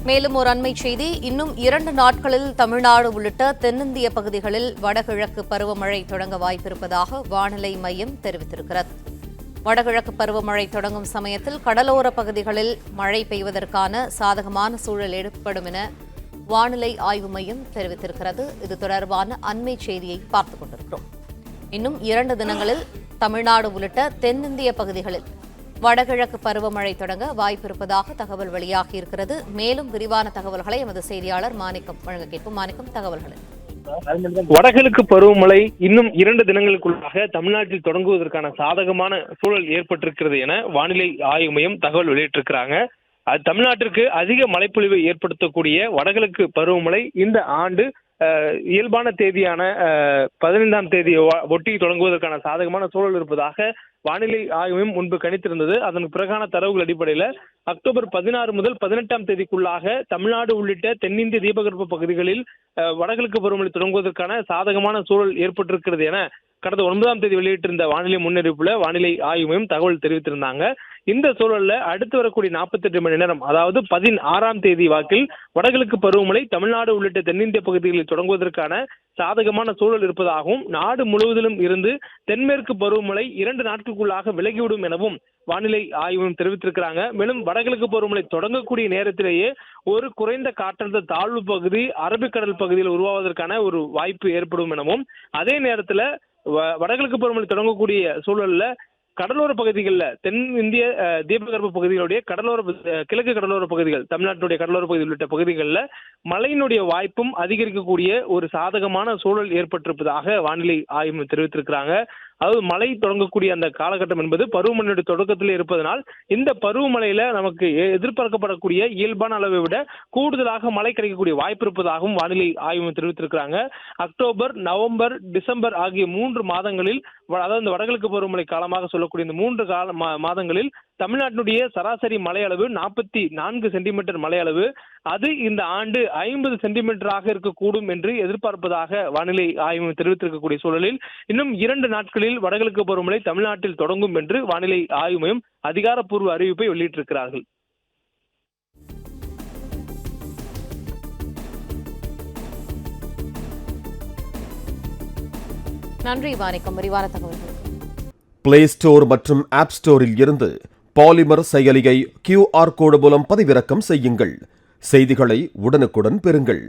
மேலும் ஒரு அண்மை செய்தி, இன்னும் 2 நாட்களில் தமிழ்நாடு உள்ளிட்ட தென்னிந்திய பகுதிகளில் வடகிழக்கு பருவமழை தொடங்க வாய்ப்பிருப்பதாக வானிலை மையம் தெரிவித்திருக்கிறது. வடகிழக்கு பருவமழை தொடங்கும் சமயத்தில் கடலோர பகுதிகளில் மழை பெய்வதற்கான சாதகமான சூழல் ஏற்படும் என வானிலை ஆய்வு மையம் தெரிவித்திருக்கிறது. இது தொடர்பான அண்மை செய்தியை பார்த்துக் கொண்டிருக்கிறோம். இன்னும் 2 தினங்களில் தமிழ்நாடு உள்ளிட்ட தென்னிந்திய பகுதிகளில் வடகிழக்கு பருவமழை தொடங்க வாய்ப்பிருப்பதாக தகவல் வெளியாகியிருக்கிறது. மேலும் விரிவான தகவல்களை எமது செய்தியாளர் மாணிக்கம் வழங்க கேட்போம். மாணிக்கம், தகவல்கள். வடகிழக்கு பருவமழை இன்னும் 2 தினங்களுக்குள்ளாக தமிழ்நாட்டில் தொடங்குவதற்கான சாதகமான சூழல் ஏற்பட்டிருக்கிறது என வானிலை ஆய்வு மையம் தகவல் வெளியிட்டிருக்கிறாங்க. தமிழ்நாட்டிற்கு அதிக மழைப்பொழிவை ஏற்படுத்தக்கூடிய வடகிழக்கு பருவமழை இந்த ஆண்டு இயல்பான தேதியான 15ஆம் தேதியை ஒட்டி தொடங்குவதற்கான சாதகமான சூழல் இருப்பதாக வானிலை ஆய்வு மையம் முன்பு கணித்திருந்தது. அதன் பிறகான தரவுகள் அடிப்படையில் அக்டோபர் 16 முதல் 18ஆம் தேதிக்குள்ளாக தமிழ்நாடு உள்ளிட்ட தென்னிந்திய தீபகற்ப பகுதிகளில் வடகிழக்கு பருவமழை தொடங்குவதற்கான சாதகமான சூழல் ஏற்பட்டிருக்கிறது என கடந்த 9ஆம் தேதி வெளியிட்டிருந்த வானிலை முன்னறிவிப்புல வானிலை ஆய்வு மையம் தகவல் தெரிவித்திருந்தாங்க. இந்த சூழல்ல அடுத்து வரக்கூடிய 48 மணி நேரம், அதாவது 16ஆம் தேதி வாக்கில் வடகிழக்கு பருவமழை தமிழ்நாடு உள்ளிட்ட தென்னிந்திய பகுதிகளில் தொடங்குவதற்கான சாதகமான சூழல் இருப்பதாகவும் நாடு முழுவதிலும் இருந்து தென்மேற்கு பருவமழை 2 நாட்களுக்குள்ளாக விலகிவிடும் எனவும் வானிலை ஆய்வு தெரிவித்திருக்கிறாங்க. மேலும் வடகிழக்கு பருவமழை தொடங்கக்கூடிய நேரத்திலேயே ஒரு குறைந்த காற்றழுத்த தாழ்வு பகுதி அரபிக்கடல் பகுதியில் உருவாவதற்கான ஒரு வாய்ப்பு ஏற்படும் எனவும், அதே நேரத்தில் வடகிழக்கு பருவமழை தொடங்கக்கூடிய சூழல்ல கடலோர பகுதிகளில் தென் இந்திய தீபகற்ப பகுதிகளுடைய கிழக்கு கடலோர பகுதிகள், தமிழ்நாட்டுடைய கடலோர பகுதி உள்ளிட்ட பகுதிகளில் மழையினுடைய வாய்ப்பும் அதிகரிக்கக்கூடிய ஒரு சாதகமான சூழல் ஏற்பட்டிருப்பதாக வானிலை ஆய்வு தெரிவித்திருக்கிறாங்க. அதாவது மழை தொடங்கக்கூடிய அந்த காலகட்டம் என்பது பருவமழையுடைய தொடக்கத்தில் இருப்பதனால் இந்த பருவமழையில நமக்கு எதிர்பார்க்கப்படக்கூடிய இயல்பான அளவை விட கூடுதலாக மழை கிடைக்கக்கூடிய வாய்ப்பு இருப்பதாகவும் வானிலை ஆய்வு தெரிவித்திருக்கிறாங்க. அக்டோபர், நவம்பர், டிசம்பர் ஆகிய 3 மாதங்களில், அதாவது இந்த வடகிழக்கு பருவமழை காலமாக சொல்லக்கூடிய இந்த 3 மாதங்களில் தமிழ்நாட்டினுடைய சராசரி மழை அளவு 44 சென்டிமீட்டர் மழை அளவு, அது இந்த ஆண்டு 50 சென்டிமீட்டராக இருக்கக்கூடும் என்று எதிர்பார்ப்பதாக வானிலை ஆய்வு தெரிவித்திருக்கக்கூடிய சூழலில் இன்னும் 2 நாட்களில் வடகிழக்கு பருவமழை தமிழ்நாட்டில் தொடங்கும் என்று வானிலை ஆய்வு மையம் அதிகாரப்பூர்வ அறிவிப்பை வெளியிட்டிருக்கிறார்கள். நன்றி மாணிக்கம், விரிவான தகவல்கள். பிளே ஸ்டோர் மற்றும் ஆப் ஸ்டோரில் இருந்து பாலிமர் செயலியை QR கோடு மூலம் பதிவிறக்கம் செய்யுங்கள். செய்திகளை உடனுக்குடன் பெறுங்கள்.